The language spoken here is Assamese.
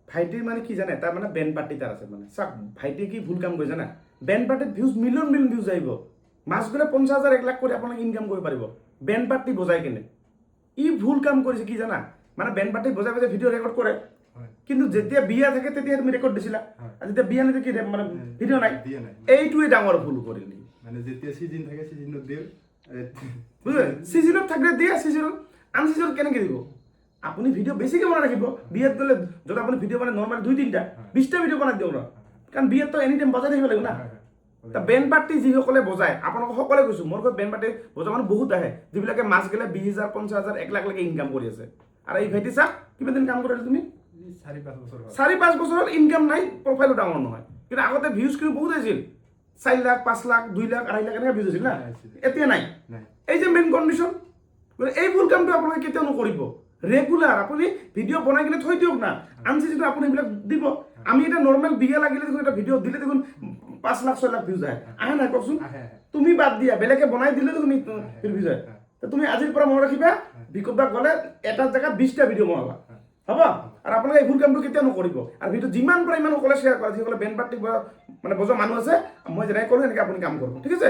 ভাইটিৰ মানে কি জানে তাৰ মানে বেণ্ড পাৰ্টি তাৰ আছে মানে চাওক ভাইটিয়ে কি ভুল কাম কৰে জানা বেণ্ড পাৰ্টিত ভিউজ মিলিয়ন মিলিয়ন ভিউজ আহিব মাছ গ'লে 50,000 1 লাখ কৰি আপোনালোকে ইনকাম কৰিব পাৰিব বেণ্ড পাৰ্টি বজাই কেনে ই ভুল কাম কৰিছে কি জানা মানে বেণ্ড পাৰ্টি বজাই বজাই ভিডিঅ' ৰেকৰ্ড কৰে কিন্তু যেতিয়া বিয়া থাকে তেতিয়া তুমি ৰেকৰ্ড দিছিলা আৰু যেতিয়া বিয়া নিদিয়ে কি মানে ভিডিঅ' নাই এইটোৱে ডাঙৰ ভুল কৰিলি মানে যেতিয়া সিজন থাকে সিজনত দিও বুঝলে সিজনত থাকলে দিয়ে সিজনত আন সিজনত কেনেকৈ দিব আপুনি ভিডিঅ' বেছিকৈ বনাই ৰাখিব বিয়াত গ'লে যদি আপুনি ভিডিঅ' বনাই নৰ্মেল 2-3টা 20টা ভিডিঅ' বনাই দিয়ক ন কাৰণ বিয়াততো এনি টাইম বজাই থাকিব লাগিব না তা বেণ্ড পাৰ্টি যিসকলে বজায় আপোনালোকক সকলোৱে কৈছোঁ মোৰ ঘৰত বেণ্ড পাৰ্টি বজোৱা মানুহ বহুত আহে যিবিলাকে মাছ গ'লে 20,000 50,000 1 লাখলৈকে ইনকাম কৰি আছে আৰু এই ভাইটি চাওক কিমান দিন কাম কৰিলে তুমি 4-5 বছৰ হ'ল ইনকাম নাই প্ৰফাইলো ডাঙৰ নহয় কিন্তু আগতে ভিউজ কিন্তু বহুত আহিছিল 4 লাখ 5 লাখ 2 লাখ 2.5 লাখ এনেকৈ ভিউজ আছিল না এতিয়া নাই এই যে মেইন কণ্ডিশ্যন এই ভুল কামটো আপোনালোকে কেতিয়াও নকৰিব ৰেগুলাৰ আপুনি ভিডিঅ' বনাই কিনে থৈ দিয়ক না আনছি যিটো আপুনি এইবিলাক দিব আমি এটা নৰ্মেল বিয়া লাগিলে দেখোন এটা ভিডিঅ' দিলে দেখোন 5 লাখ 6 লাখ ভিউজ আহে নাই কওকচোন তুমি বাদ দিয়া বেলেগে বনাই দিলে তুমি ভিউজ আহে তুমি আজিৰ পৰা মনত ৰাখিবা বিকবা গ'লে এটা জেগাত 20টা ভিডিঅ' বনাবা হ'ব আৰু আপোনালোকে এই ভুল কামটো কেতিয়াও নকৰিব আৰু ভিডিঅ' যিমান পাৰে ইমান সকলোৱে শ্বেয়াৰ কৰা যিসকলে বেণ্ড পাৰ্টি মানে বজোৱা মানুহ আছে মই যেনেকৈ কৰোঁ এনেকৈ আপুনি কাম কৰিব ঠিক আছে